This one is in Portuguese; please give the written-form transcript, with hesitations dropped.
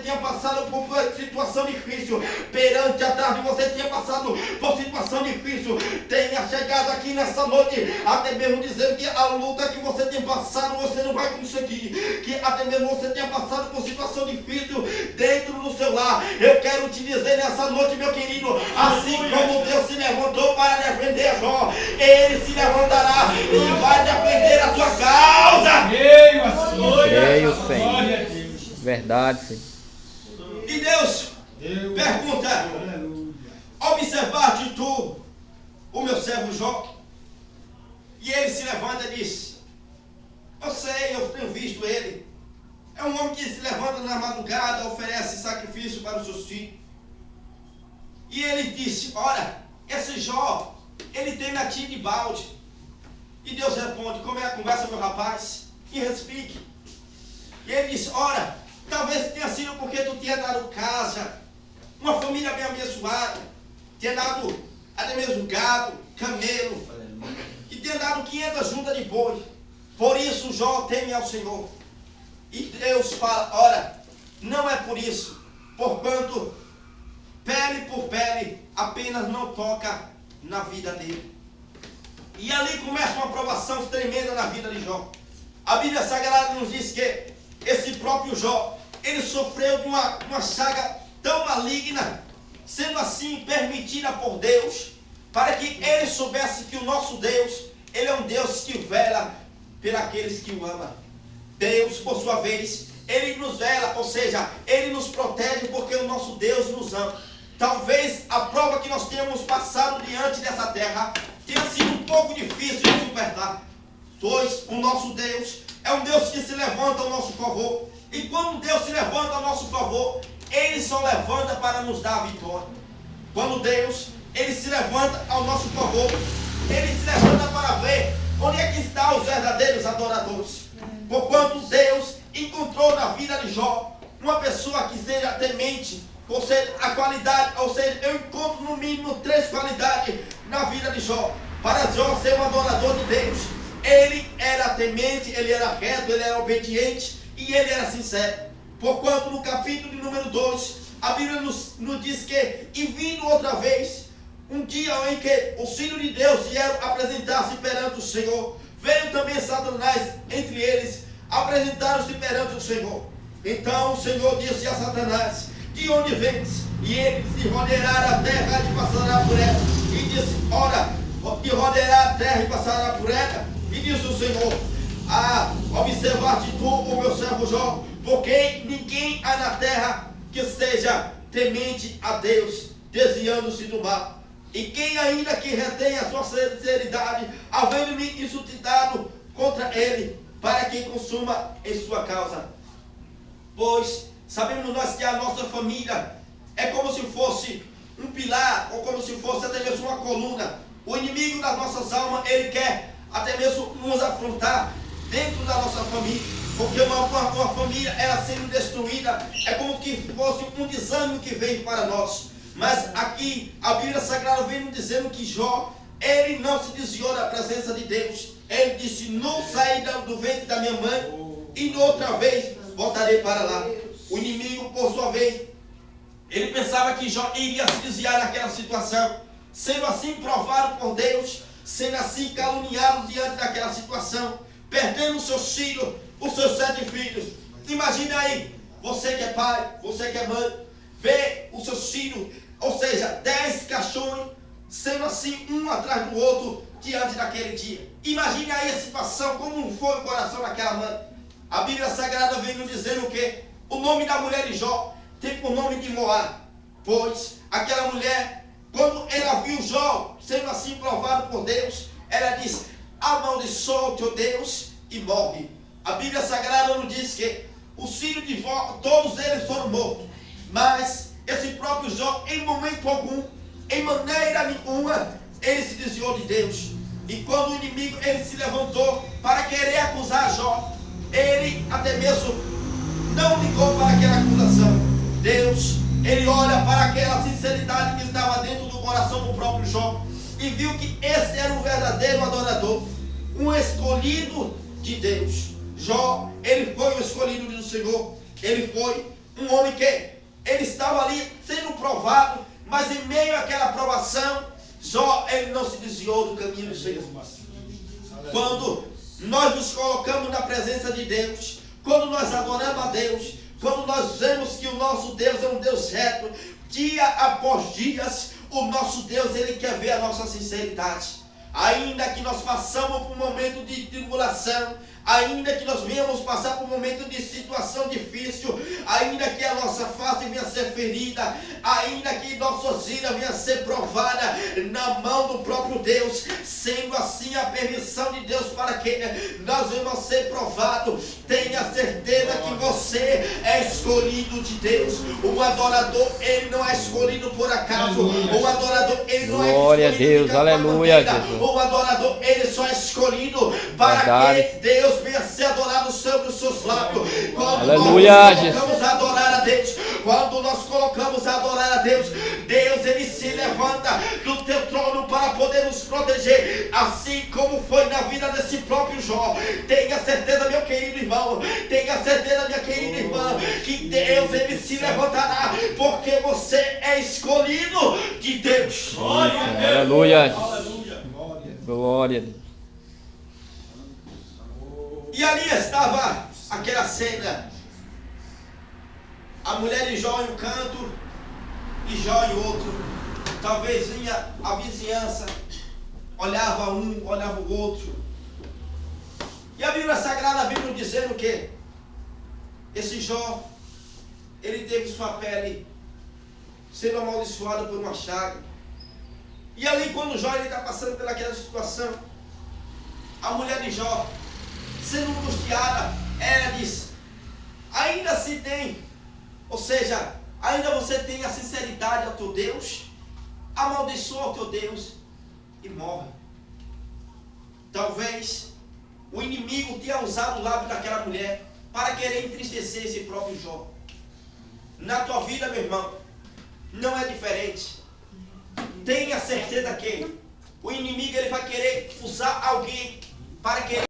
tinha passado por situação difícil, perante a tarde você tinha passado por situação difícil, tenha chegado aqui nessa noite, até mesmo dizendo que a luta que você tem passado você não vai conseguir, que até mesmo você tenha passado por situação difícil dentro do seu lar. Eu quero te dizer nessa noite, meu querido, assim como Deus se levantou para defender Jó, Ele se levantará e vai defender a sua causa. Creio, Senhor. Verdade, Senhor. E Deus pergunta: observaste tu o meu servo Jó? E ele se levanta e diz: eu sei, eu tenho visto ele. É um homem que se levanta na madrugada, oferece sacrifício para os seus filhos. E ele disse: ora, esse Jó, ele teme a ti de balde. E Deus responde: como é a conversa, meu rapaz? E explique. E ele disse: ora, talvez tenha sido porque tu tinha dado casa, uma família bem abençoada, tinha dado até mesmo gado, camelo, e tinha dado 500 juntas de boi. Por isso Jó teme ao Senhor. E Deus fala: ora, não é por isso, porquanto pele por pele apenas não toca na vida dele. E ali começa uma provação tremenda na vida de Jó. A Bíblia Sagrada nos diz que esse próprio Jó, ele sofreu de uma chaga tão maligna, sendo assim permitida por Deus, para que ele soubesse que o nosso Deus, ele é um Deus que vela pelos que o amam. Deus, por sua vez, ele nos vela, ou seja, ele nos protege porque o nosso Deus nos ama. Talvez a prova que nós temos passado diante dessa terra tenha sido um pouco difícil de superar, pois o nosso Deus é um Deus que se levanta ao nosso favor. E quando Deus se levanta ao nosso favor, Ele só levanta para nos dar a vitória. Quando Deus, Ele se levanta ao nosso favor, Ele se levanta para ver onde é que estão os verdadeiros adoradores. Porquanto Deus encontrou na vida de Jó uma pessoa que seja temente, ou seja, a qualidade, ou seja, eu encontro no mínimo 3 qualidades na vida de Jó. Para Jó ser um adorador de Deus, ele era temente, ele era reto, ele era obediente e ele era sincero. Porquanto no capítulo de número 2, a Bíblia nos diz que, e vindo outra vez, um dia em que os filhos de Deus vieram apresentar-se perante o Senhor, veio também Satanás entre eles, apresentaram-se perante o Senhor. Então o Senhor disse a Satanás: de onde vens? E ele se rodeará a terra e passará por ela. E disse: ora, te rodeará a terra e passará por ela. E disse o Senhor: observaste tu o meu servo Jó, porque ninguém há na terra que seja temente a Deus, desviando-se do mal. E quem ainda que retém a sua sinceridade, havendo-me insultado contra ele, para que consuma em sua causa. Pois sabemos nós que a nossa família é como se fosse um pilar, ou como se fosse até mesmo uma coluna. O inimigo das nossas almas, ele quer até mesmo nos afrontar dentro da nossa família, porque uma família, ela sendo destruída, é como que fosse um desânimo que vem para nós. Mas aqui a Bíblia Sagrada vem nos dizendo que Jó, ele não se desviou da presença de Deus. Ele disse: não saí do ventre da minha mãe, e outra vez voltarei para lá. O inimigo, por sua vez, ele pensava que Jó iria se desviar daquela situação, sendo assim provado por Deus, sendo assim caluniado diante daquela situação, perdendo os seus filhos, os seus 7 filhos. Imagina aí, você que é pai, você que é mãe, vê os seus filhos, ou seja, 10 caixões, sendo assim um atrás do outro diante daquele dia. Imagine aí a situação, como foi o coração daquela mãe. A Bíblia Sagrada vem nos dizendo que o nome da mulher de Jó tem por nome de Moá, pois aquela mulher, quando ela viu Jó sendo assim provado por Deus, ela disse: amaldiçoa o teu Deus e morre. A Bíblia Sagrada nos diz que os filhos de Jó, todos eles foram mortos, mas esse próprio Jó, em momento algum, em maneira nenhuma, ele se desviou de Deus. E quando o inimigo, ele se levantou para querer acusar Jó, ele até mesmo não ligou para aquela acusação. Deus, ele olha para aquela sinceridade que estava dentro do coração do próprio Jó e viu que esse era um verdadeiro adorador, um escolhido de Deus. Jó, ele foi o escolhido do Senhor, ele foi Um homem que ele estava ali sendo provado, mas em meio àquela provação, Jó, ele não se desviou do caminho do Senhor. Quando nós nos colocamos na presença de Deus, quando nós adoramos a Deus, quando nós vemos que o nosso Deus é um Deus reto, dia após dia, o nosso Deus, ele quer ver a nossa sinceridade. Ainda que nós passamos por um momento de tribulação, ainda que nós venhamos passar por um momento de situação difícil, ainda que a nossa face venha a ser ferida, ainda que nossa vida venha a ser provada na mão do próprio Deus, sendo assim a permissão de Deus para que nós venhamos ser provados, tenha certeza que você é escolhido de Deus. O adorador, ele não é escolhido por acaso. O adorador, ele não é escolhido. Glória a Deus, aleluia, Jesus. O adorador, ele só é escolhido para que Deus venha ser adorado sobre os seus lábios. Quando aleluia, nós colocamos a adorar a Deus, quando nós colocamos a adorar a Deus, Deus, ele se levanta do teu trono para poder nos proteger, assim como foi na vida desse próprio Jó. Tenha certeza, meu querido irmão, tenha certeza, minha querida irmã, que Deus, ele se levantará, porque você é escolhido de Deus. Glória a Deus. Aleluia. Glória a Deus. E ali estava aquela cena. A mulher de Jó em um canto e Jó em outro. Talvez vinha a vizinhança, olhava um, olhava o outro. E a Bíblia Sagrada, a Bíblia dizendo que esse Jó, ele teve sua pele sendo amaldiçoada por uma chaga. E ali, quando Jó está passando pelaquela situação, a mulher de Jó, sendo angustiada, ela diz: ainda se tem, ou seja, ainda você tem a sinceridade ao teu Deus, amaldiçoa o teu Deus e morre. Talvez o inimigo tenha usado o lábio daquela mulher para querer entristecer esse próprio Jó. Na tua vida, meu irmão, não é diferente. Tenha certeza que o inimigo, ele vai querer usar alguém para querer